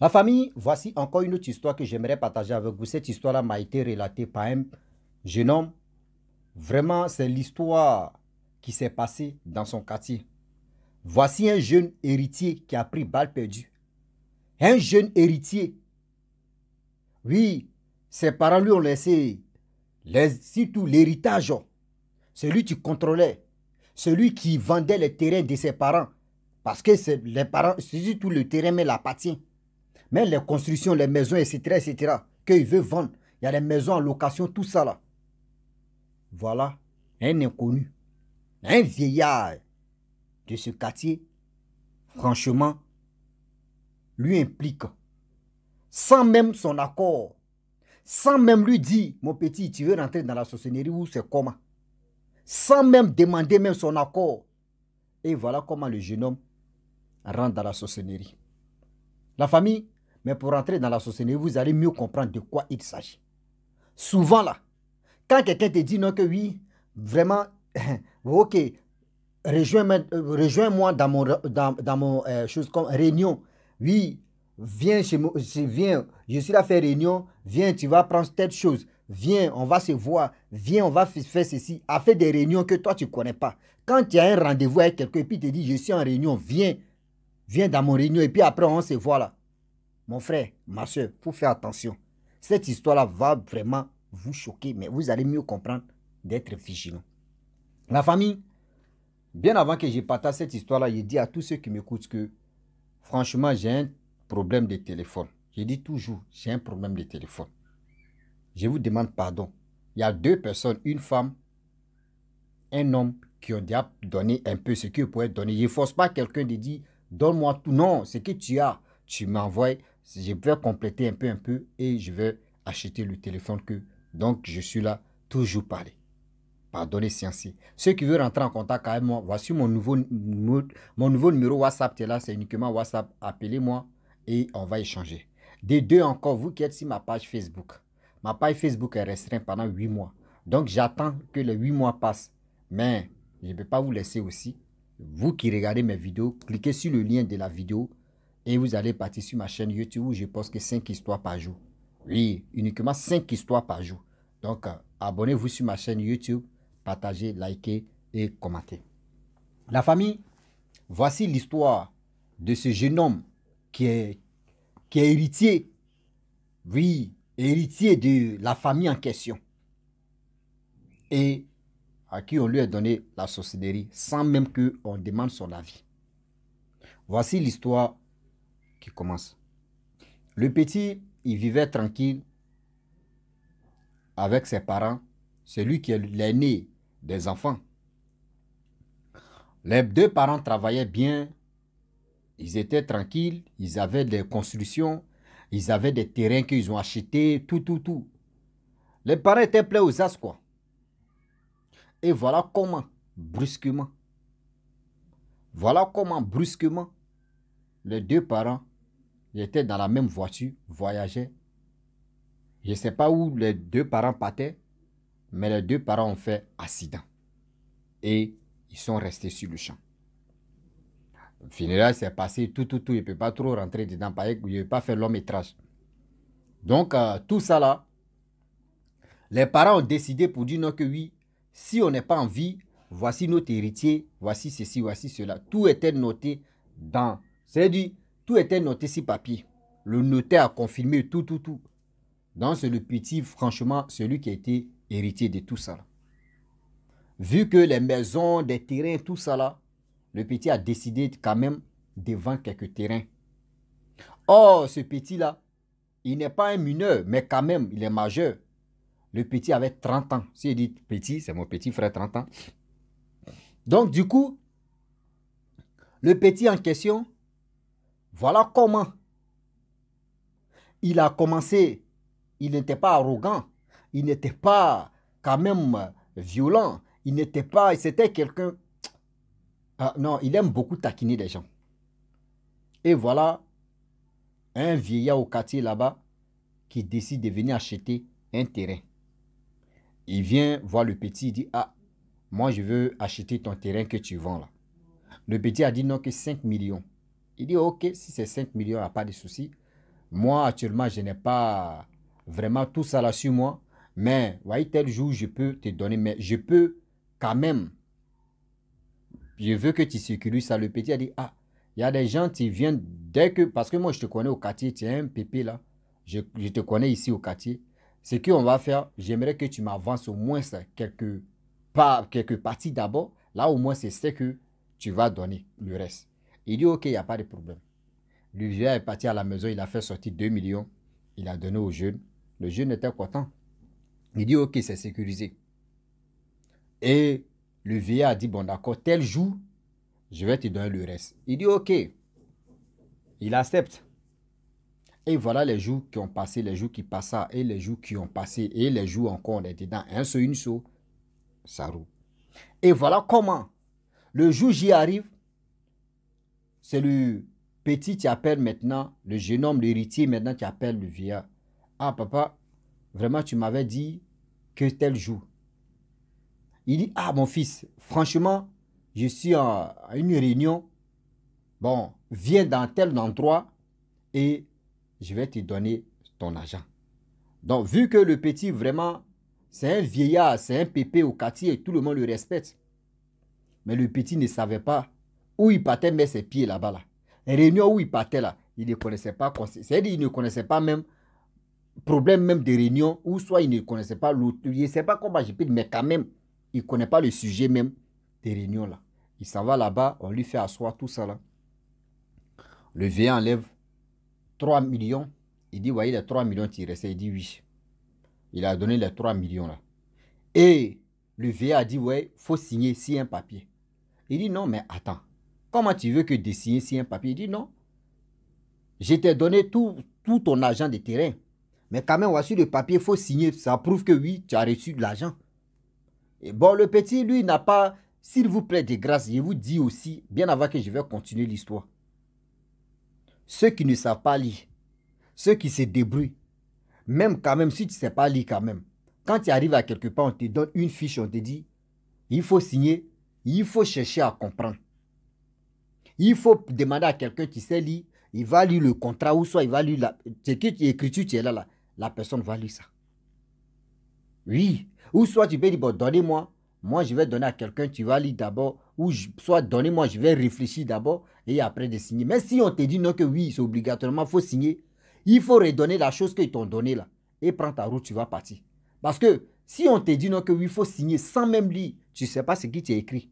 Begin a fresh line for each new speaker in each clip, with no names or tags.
Ma famille, voici encore une autre histoire que j'aimerais partager avec vous. Cette histoire-là m'a été relatée par un jeune homme. Vraiment, c'est l'histoire qui s'est passée dans son quartier. Voici un jeune héritier qui a pris balle perdue. Un jeune héritier. Oui, ses parents lui ont laissé surtout l'héritage. Celui qui contrôlait. Celui qui vendait les terrains de ses parents. Parce que les parents, c'est surtout le terrain, mais l'appartient. Mais les constructions, les maisons, etc., qu'il veut vendre. Il y a des maisons en location, tout ça là. Voilà, un inconnu, un vieillard de ce quartier, franchement, lui implique, sans même son accord, sans même lui dire, mon petit, tu veux rentrer dans la sorcellerie ou c'est comment? Sans même demander même son accord. Et voilà comment le jeune homme rentre dans la sorcellerie. La famille, mais pour rentrer dans la sorcellerie, vous allez mieux comprendre de quoi il s'agit. Souvent là, quand quelqu'un te dit non que oui, vraiment, ok, rejoins-moi dans mon chose comme réunion. Oui, viens chez moi, viens, je suis là faire réunion, viens, tu vas prendre telle chose. Viens, on va se voir. Viens, on va faire ceci. A fait des réunions que toi, tu ne connais pas. Quand tu as un rendez-vous avec quelqu'un et puis tu te dis, je suis en réunion, viens, viens dans mon réunion et puis après, on se voit là. Mon frère, ma soeur, il faut faire attention. Cette histoire-là va vraiment vous choquer, mais vous allez mieux comprendre d'être vigilant. La famille, bien avant que je partage cette histoire-là, je dis à tous ceux qui m'écoutent que franchement, j'ai un problème de téléphone. Je dis toujours, j'ai un problème de téléphone. Je vous demande pardon. Il y a deux personnes, une femme, un homme, qui ont déjà donné un peu ce qu'ils pouvaient donner. Je ne force pas quelqu'un de dire, donne-moi tout. Non, ce que tu as, tu m'envoies. Je vais compléter un peu et je vais acheter le téléphone que. Donc, je suis là, toujours parler. Pardonnez, scientifique. Ceux qui veulent rentrer en contact avec moi, voici mon nouveau numéro WhatsApp. Là, c'est uniquement WhatsApp. Appelez-moi et on va échanger. Des deux encore, vous qui êtes sur ma page Facebook. Ma page Facebook est restreinte pendant 8 mois. Donc, j'attends que les 8 mois passent. Mais je ne peux pas vous laisser aussi. Vous qui regardez mes vidéos, cliquez sur le lien de la vidéo et vous allez partir sur ma chaîne YouTube où je poste que 5 histoires par jour. Oui, uniquement 5 histoires par jour. Donc, abonnez-vous sur ma chaîne YouTube, partagez, likez et commentez. La famille, voici l'histoire de ce jeune homme qui est héritier. Oui, héritier de la famille en question. Et à qui on lui a donné la sorcellerie sans même qu'on demande son avis. Voici l'histoire qui commence. Le petit, il vivait tranquille avec ses parents, celui qui est l'aîné des enfants. Les deux parents travaillaient bien, ils étaient tranquilles, ils avaient des constructions, ils avaient des terrains qu'ils ont achetés, tout. Les parents étaient pleins aux as, quoi. Et voilà comment, brusquement, les deux parents étaient dans la même voiture, voyageaient. Je ne sais pas où les deux parents partaient, mais les deux parents ont fait accident. Et ils sont restés sur le champ. Le funérail s'est passé, tout. Il ne peut pas trop rentrer dedans, il ne peut pas faire long métrage. Donc, tout ça là, les parents ont décidé pour dire non que oui, si on n'est pas en vie, voici notre héritier, voici ceci, voici cela. Tout était noté dans, c'est-à-dire, tout était noté sur papier. Le notaire a confirmé tout. Donc, c'est le petit, franchement, celui qui a été héritier de tout ça là. Vu que les maisons, des terrains, tout ça là, le petit a décidé quand même de vendre quelques terrains. Or, ce petit-là, il n'est pas un mineur, mais quand même, il est majeur. Le petit avait 30 ans. Si il dit petit, c'est mon petit frère 30 ans. Donc, du coup, le petit en question, voilà comment il a commencé. Il n'était pas arrogant. Il n'était pas quand même violent. Il n'était pas... C'était quelqu'un... non, il aime beaucoup taquiner les gens. Et voilà un vieillard au quartier là-bas qui décide de venir acheter un terrain. Il vient voir le petit, il dit, ah, moi je veux acheter ton terrain que tu vends là. Le petit a dit non que 5 millions. Il dit, ok, si c'est 5 millions, il n'y a pas de souci. Moi, actuellement, je n'ai pas vraiment tout ça là sur moi. Mais, voyez, tel jour, je peux te donner. Mais je peux quand même. Je veux que tu sécurises ça. Le petit a dit, ah, il y a des gens qui viennent dès que... Parce que moi, je te connais au quartier. Tu es un pépé là. Je te connais ici au quartier. Ce qu'on va faire, j'aimerais que tu m'avances au moins ça, quelques parties d'abord. Là, au moins, c'est ce que tu vas donner le reste. Il dit, ok, il n'y a pas de problème. Le vieux est parti à la maison, il a fait sortir 2 millions. Il a donné au jeune. Le jeune était content. Il dit, ok, c'est sécurisé. Et le vieillard a dit, bon d'accord, tel jour, je vais te donner le reste. Il dit, ok. Il accepte. Et voilà les jours qui ont passé, les jours qui passent, et les jours qui ont passé, et les jours encore, on est dedans. Un seul, une seule, ça roule. Et voilà comment, le jour j'y arrive, c'est le petit qui appelle maintenant, le jeune homme, l'héritier maintenant qui appelle le vieillard. Ah papa, vraiment tu m'avais dit que tel jour. Il dit, ah mon fils, franchement, je suis à une réunion. Bon, viens dans tel endroit et je vais te donner ton argent. Donc, vu que le petit, vraiment, c'est un vieillard, c'est un pépé au quartier et tout le monde le respecte. Mais le petit ne savait pas où il partait mettre ses pieds là-bas. Là. Réunion où il partait là, il ne connaissait pas. C'est-à-dire il ne connaissait pas même problème même de réunion ou soit il ne connaissait pas l'autre. Il ne sait pas comment je peux dire, mais quand même, il ne connaît pas le sujet même des réunions là. Il s'en va là-bas, on lui fait asseoir tout ça là. Le vieillard enlève 3 millions. Il dit, voyez les 3 millions qui restaient. Il dit oui. Il a donné les 3 millions là. Et le vieillard a dit, ouais, il faut signer si un papier. Il dit, non, mais attends. Comment tu veux que de signer si un papier? Il dit, non. Je t'ai donné tout ton argent de terrain. Mais quand même, voici le papier, il faut signer. Ça prouve que oui, tu as reçu de l'argent. Et bon, le petit, lui, n'a pas... S'il vous plaît, de grâce, je vous dis aussi, bien avant que je vais continuer l'histoire. Ceux qui ne savent pas lire, ceux qui se débrouillent, même quand même, si tu ne sais pas lire quand même, quand tu arrives à quelque part, on te donne une fiche, on te dit, il faut signer, il faut chercher à comprendre. Il faut demander à quelqu'un qui sait lire, il va lire le contrat ou soit il va lire ce que tu écris, tu es là, la personne va lire ça. Oui. Ou soit tu peux dire, bon, donnez-moi, moi je vais donner à quelqu'un, tu vas lire d'abord, ou soit donnez-moi, je vais réfléchir d'abord et après de signer. Mais si on te dit non que oui, c'est obligatoirement, il faut signer, il faut redonner la chose qu'ils t'ont donnée là et prends ta route, tu vas partir. Parce que si on te dit non que oui, il faut signer sans même lire, tu ne sais pas ce qui t'est écrit.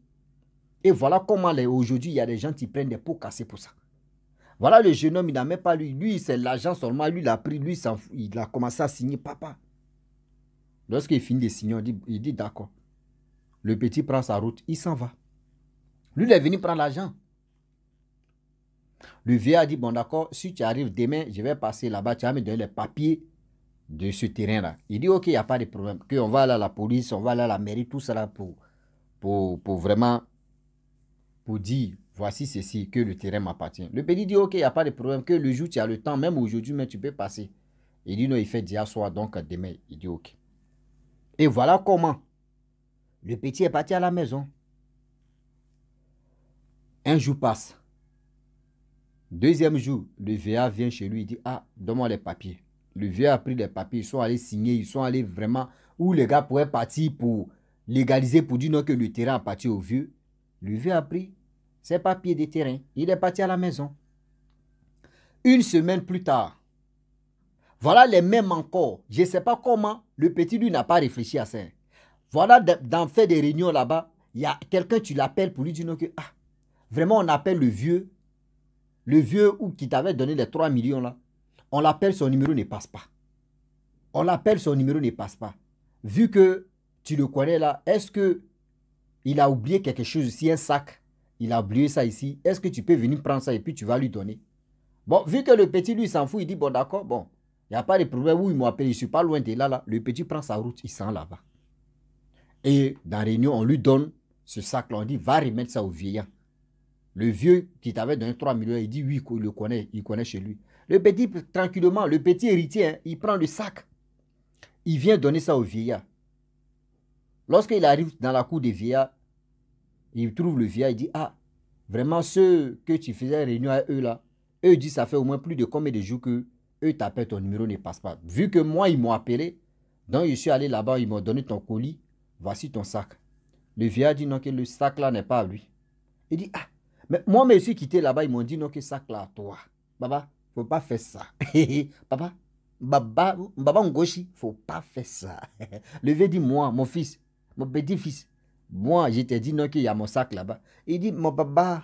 Et voilà comment aujourd'hui, il y a des gens qui prennent des pots cassés pour ça. Voilà le jeune homme, il n'a même pas lui. Lui, c'est l'argent seulement. Lui, il a pris, lui, il a commencé à signer. Papa. Lorsqu'il finit de signer, il dit d'accord. Le petit prend sa route, il s'en va. Lui, il est venu prendre l'argent. Le vieillard a dit, bon d'accord, si tu arrives demain, je vais passer là-bas, tu vas me donner les papiers de ce terrain-là. Il dit, ok, il n'y a pas de problème. On va aller à la police, on va aller à la mairie, tout ça là pour vraiment, pour dire, voici ceci, que le terrain m'appartient. Le petit dit, ok, il n'y a pas de problème, que le jour tu as le temps, même aujourd'hui, mais tu peux passer. Il dit, non, il fait d'hier soir, donc demain. Il dit, ok. Et voilà comment le petit est parti à la maison. Un jour passe. Deuxième jour, le vieillard vient chez lui, il dit, ah, donne-moi les papiers. Le vieillard a pris les papiers, ils sont allés signer, ils sont allés vraiment, où les gars pouvaient partir pour légaliser, pour dire non que le terrain appartient au vieux. Le vieux a pris ses papiers de terrain, il est parti à la maison. Une semaine plus tard, voilà les mêmes encore. Je ne sais pas comment, le petit lui n'a pas réfléchi à ça. Voilà, dans fait des réunions là-bas, il y a quelqu'un, tu l'appelles pour lui dire non que, ah, vraiment on appelle le vieux qui t'avait donné les 3 millions là, on l'appelle, son numéro ne passe pas. On l'appelle, son numéro ne passe pas. Vu que tu le connais là, est-ce que il a oublié quelque chose ici, un sac, il a oublié ça ici, est-ce que tu peux venir prendre ça et puis tu vas lui donner? Bon, vu que le petit lui s'en fout, il dit bon d'accord, bon, il n'y a pas de problème, où il m'a appelé, je ne suis pas loin de là, le petit prend sa route, il s'en là-bas. Et dans la réunion, on lui donne ce sac là, on dit va remettre ça au vieillard. Le vieux qui t'avait donné 3 millions, il dit oui, il connaît chez lui. Le petit, tranquillement, le petit héritier, hein, il prend le sac. Il vient donner ça au vieillard. Lorsqu'il arrive dans la cour des vieillards, il trouve le vieillard, il dit, ah, vraiment ceux que tu faisais réunion à eux là, eux disent ça fait au moins plus de combien de jours que eux t'appellent, ton numéro ne passe pas. Vu que moi, ils m'ont appelé, donc je suis allé là-bas, ils m'ont donné ton colis, voici ton sac. Le vieillard dit non, que le sac là n'est pas à lui. Il dit, ah, mais moi, je suis quitté là-bas, ils m'ont dit non, que sac là à toi. Baba, faut pas faire ça. Papa, Baba Ngoshi, faut pas faire ça. Le vieux dit, moi, mon fils, mon petit-fils, moi, je t'ai dit non, qu'il y a mon sac là-bas. Il dit, mon papa,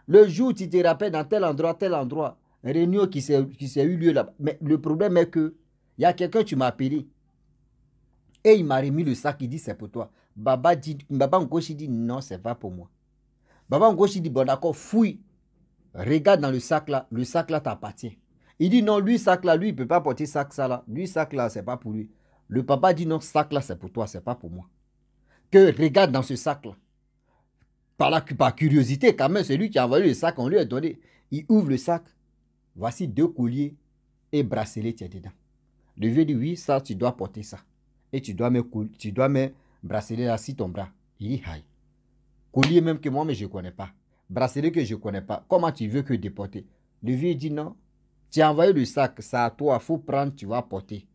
le jour où tu te rappelles dans tel endroit, réunion qui s'est eu lieu là-bas. Mais le problème est que, il y a quelqu'un, tu m'as appelé. Et il m'a remis le sac, il dit, c'est pour toi. Baba Ngoshi dit, non, c'est pas pour moi. Baba Ngoshi dit, bon d'accord, fouille. Regarde dans le sac là t'appartient. Il dit non, lui, sac là, lui, il ne peut pas porter sac ça là. Lui, sac là, c'est pas pour lui. Le papa dit non, sac là, c'est pour toi, c'est pas pour moi. Que regarde dans ce sac là. Par curiosité, quand même, c'est lui qui a envoyé le sac, on lui a donné. Il ouvre le sac. Voici 2 colliers et bracelets, tu es dedans. Le vieux dit oui, ça, tu dois porter ça. Et tu dois me bracelet là sur ton bras. Il dit aïe. Collier même que moi, mais je ne connais pas. Bracelet que je ne connais pas. Comment tu veux que déporter? Le vieux dit non. Tu as envoyé le sac, ça à toi, il faut prendre, tu vas porter.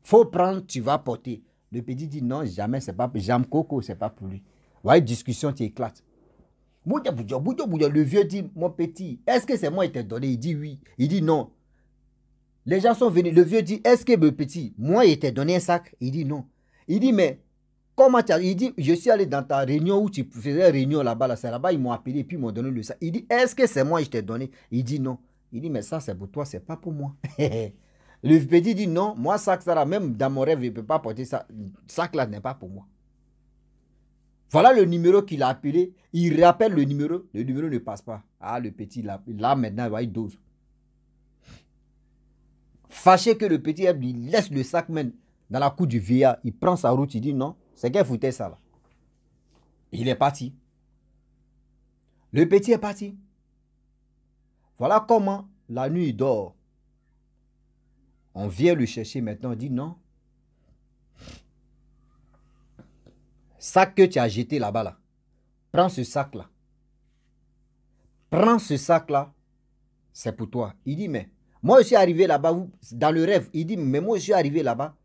Faut prendre, tu vas porter. Le petit dit non, jamais, c'est pas, Jam Coco, c'est pas pour lui. Ouais, discussion, tu éclates. Le vieux dit, mon petit, est-ce que c'est moi qui t'ai donné? Il dit oui. Il dit non. Les gens sont venus. Le vieux dit, est-ce que le petit, moi, il t'ai donné un sac? Il dit non. Il dit, mais comment tu as... Il dit, je suis allé dans ta réunion où tu faisais réunion là-bas, là, c'est là-bas, ils m'ont appelé et puis ils m'ont donné le sac. Il dit, est-ce que c'est moi qui t'ai donné? Il dit non. Il dit, mais ça, c'est pour toi, c'est pas pour moi. Le petit dit, non, moi, sac, ça là, même dans mon rêve, je ne peux pas porter ça. Sac là n'est pas pour moi. Voilà le numéro qu'il a appelé. Il rappelle le numéro ne passe pas. Ah, le petit, là maintenant, il dose. Fâché que le petit, il laisse le sac même dans la cour du vieillard. Il prend sa route, il dit non, c'est qu'elle foutait ça là. Il est parti. Le petit est parti. Voilà comment la nuit il dort. On vient le chercher maintenant, on dit non. Sac que tu as jeté là-bas là. Prends ce sac là. Prends ce sac là. C'est pour toi. Il dit mais moi je suis arrivé là-bas dans le rêve. Il dit mais moi je suis arrivé là-bas.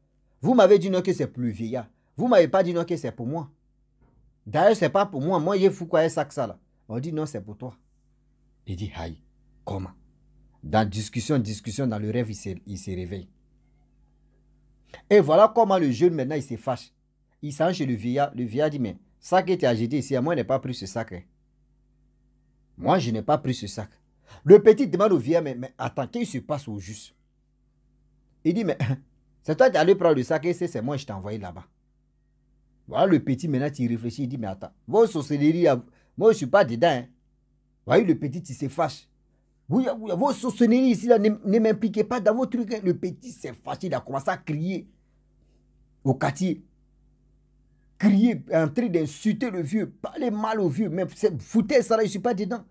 Vous m'avez dit non que c'est pour le vieillard. Vous m'avez pas dit non que c'est pour moi. D'ailleurs c'est pas pour moi. Moi j'ai fou quoi un sac ça là. On dit non c'est pour toi. Il dit aïe. Comment? Dans discussion dans le rêve il se réveille. Et voilà comment le jeune maintenant il se fâche. Il s'en chez le vieillard. Le vieillard dit mais ça que tu as jeté ici, moi je n'ai pas pris ce sac. Hein. Moi je n'ai pas pris ce sac. Le petit demande au vieillard mais attends, qu'est-ce qui se passe au juste? Il dit mais c'est toi qui allais prendre le sac et c'est moi je t'ai envoyé là-bas. Voilà le petit maintenant il réfléchit, il dit mais attends, vos sorcelleries, moi je ne suis pas dedans. Hein. Voyez le petit il se fâche. Vos sorcelleries ici là, ne m'impliquez pas dans vos trucs. Hein. Le petit s'est fâché, il a commencé à crier au quartier. Crier, en train d'insulter le vieux, parler mal au vieux, mais foutez ça là, je ne suis pas dedans.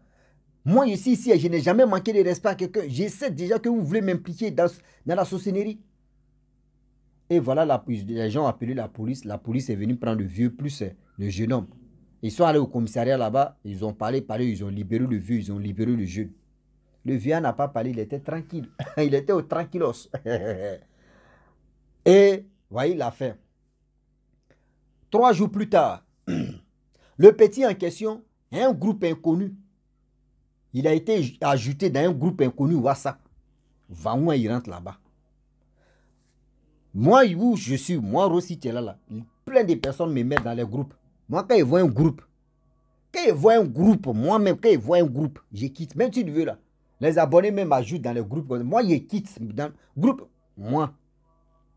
Moi je suis ici et je n'ai jamais manqué de respect à quelqu'un. Je sais déjà que vous voulez m'impliquer dans la sorcellerie. Et voilà, les gens ont appelé la police est venue prendre le vieux plus le jeune homme. Ils sont allés au commissariat là-bas, ils ont parlé, ils ont libéré le vieux, ils ont libéré le jeune. Le vieux n'a pas parlé, il était tranquille. Il était au tranquillos. Et voyez l'affaire. 3 jours plus tard, le petit en question est un groupe inconnu. Il a été ajouté dans un groupe inconnu WhatsApp. Vaoua, il rentre là-bas. Moi, où je suis, moi aussi, tu es là. Plein de personnes me mettent dans les groupes. Moi, quand ils voient un groupe, moi-même, quand ils voient un groupe, je quitte. Même si tu veux là, les abonnés même ajoutent dans les groupes. Moi, je quitte dans le groupe. Moi,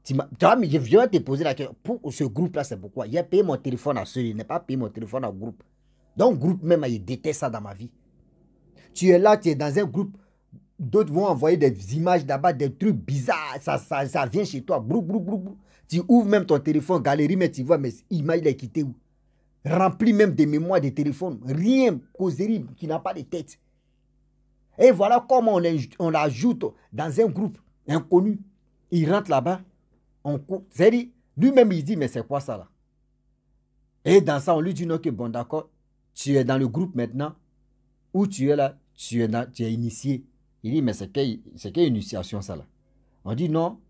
tu vois, mais je viens te poser la question. Pour ce groupe-là, c'est pourquoi? J'ai payé mon téléphone à ceux, je n'ai pas payé mon téléphone à groupe. Donc, groupe même, je déteste ça dans ma vie. Tu es là, tu es dans un groupe. D'autres vont envoyer des images là-bas, des trucs bizarres. Ça vient chez toi. Brou, brou, brou, brou. Tu ouvres même ton téléphone, galerie, mais tu vois, mais l'image, il est quitté où? Rempli même des mémoires de téléphone. Rien, causerie qui n'a pas de tête. Et voilà comment on l'ajoute dans un groupe inconnu. Il rentre là-bas. C'est-à-dire, lui-même, il dit, mais c'est quoi ça là? Et dans ça, on lui dit, non, que bon, d'accord, tu es dans le groupe maintenant, où tu es là, tu es initié. Il dit, mais c'est quelle initiation ça là? On dit non,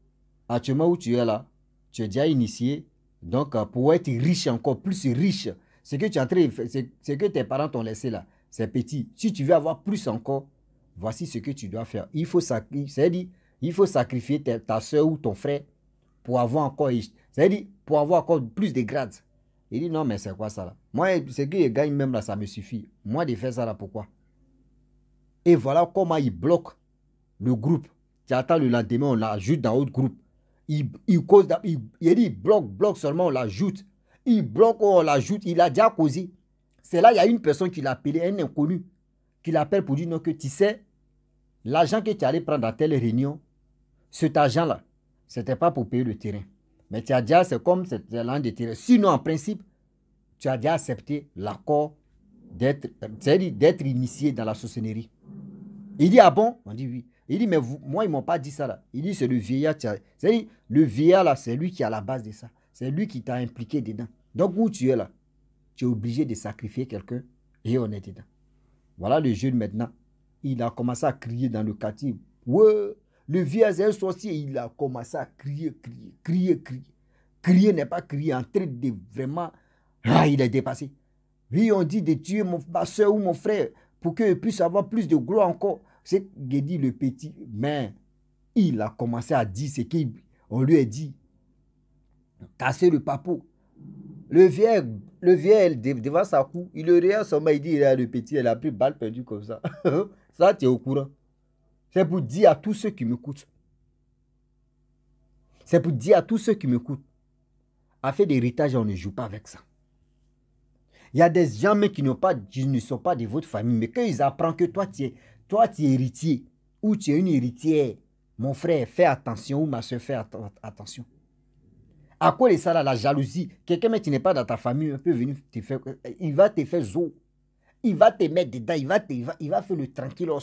actuellement où tu es là, tu es déjà initié. Donc, pour être riche, encore plus riche, ce que tu es en train de faire, ce que tes parents t'ont laissé là, c'est petit. Si tu veux avoir plus encore, voici ce que tu dois faire. Il faut sacrifier ta soeur ou ton frère pour avoir encore, c'est-à-dire pour avoir encore plus de grades. Il dit non, mais c'est quoi ça là? Moi, ce que je gagne même là, ça me suffit. Moi, de faire ça là, pourquoi? Et voilà comment il bloque le groupe. Tu attends le lendemain, on l'ajoute dans l'autre groupe. Il dit bloque seulement, on l'ajoute. Il bloque, on l'ajoute. Il a déjà causé. C'est là, il y a une personne qui l'a appelé, un inconnu, qui l'appelle pour dire non, que tu sais, l'argent que tu allais prendre à telle réunion, cet argent-là, ce n'était pas pour payer le terrain. Mais tu as déjà, c'est comme c'était l'an de terrain. Sinon, en principe, tu as déjà accepté l'accord d'être initié dans la sorcellerie. Il dit, ah bon? On dit oui. Il dit, mais moi, ils ne m'ont pas dit ça là. Il dit, c'est le vieillard. C'est-à-dire, le vieillard là, c'est lui qui est à la base de ça. C'est lui qui t'a impliqué dedans. Donc, où tu es là, tu es obligé de sacrifier quelqu'un et on est dedans. Voilà le jeune maintenant. Il a commencé à crier dans le quartier. Ouais, le vieillard, c'est un sorcier. Il a commencé à crier. Crier n'est pas crier, en train de vraiment... Ah, il est dépassé. Oui, on dit de tuer ma soeur ou mon frère pour qu'il puisse avoir plus de gloire encore. C'est Guédi le petit, mais il a commencé à dire ce qu'on lui a dit. Casser le papeau. Le vieil devant sa cou, il le regarde seulement, il dit, il a le petit, il a pris balle perdue comme ça. Ça, tu es au courant. C'est pour dire à tous ceux qui m'écoutent. C'est pour dire à tous ceux qui m'écoutent. Afin d'héritage, on ne joue pas avec ça. Il y a des gens mais qui ne sont pas de votre famille, mais quand ils apprennent que toi, tu es héritier, ou tu es une héritière, mon frère, fais attention, ou ma soeur, fais attention. À quoi est ça là, la jalousie? Quelqu'un mais qui n'est pas dans ta famille peut venir te faire, il va te faire zo. Il va te mettre dedans, il va faire le tranquillos.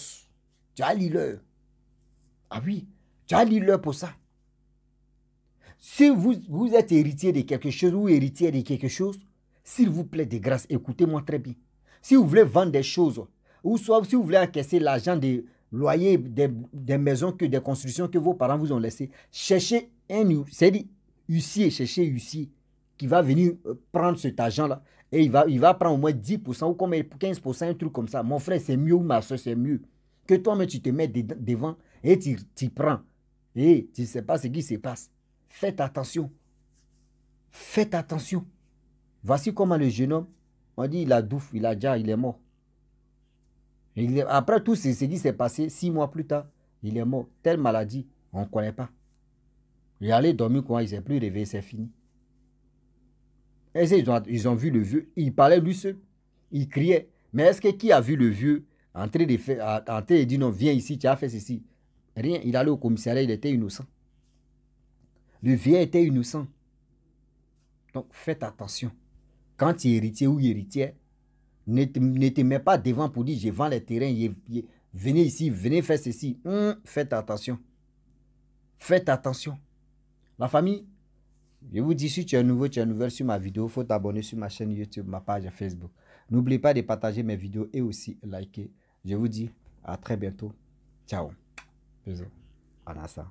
Tu as l'heure. Ah oui, tu as l'heure pour ça. Si vous êtes héritier de quelque chose ou héritier de quelque chose, s'il vous plaît, de grâce, écoutez-moi très bien. Si vous voulez vendre des choses, ou soit si vous voulez encaisser l'argent des loyers, des maisons, des constructions que vos parents vous ont laissées, cherchez un huissier, cherchez un huissier qui va venir prendre cet argent-là et il va prendre au moins 10% ou comme 15%, un truc comme ça. Mon frère, c'est mieux ou ma soeur, c'est mieux que toi-même, tu te mets devant et tu prends. Et tu ne sais pas ce qui se passe. Faites attention. Faites attention. Voici comment le jeune homme, on dit il a douf, il est mort. Après tout ce qui s'est passé, 6 mois plus tard, il est mort. Telle maladie, on ne connaît pas. Il est allé dormir quand il ne s'est plus réveillé, c'est fini. Et ils ont vu le vieux, il parlait lui seul, il criait. Mais est-ce que qui a vu le vieux en train de dire non, viens ici, tu as fait ceci? Rien, il allait au commissariat, il était innocent. Le vieux était innocent. Donc faites attention. Quand tu es héritier ou héritière, ne te mets pas devant pour dire je vends les terrains, venez ici, venez faire ceci. Faites attention. Faites attention. La famille, je vous dis, si tu es nouveau, tu es nouvelle sur ma vidéo, il faut t'abonner sur ma chaîne YouTube, ma page Facebook. N'oubliez pas de partager mes vidéos et aussi liker. Je vous dis à très bientôt. Ciao. Bisous. Anassa.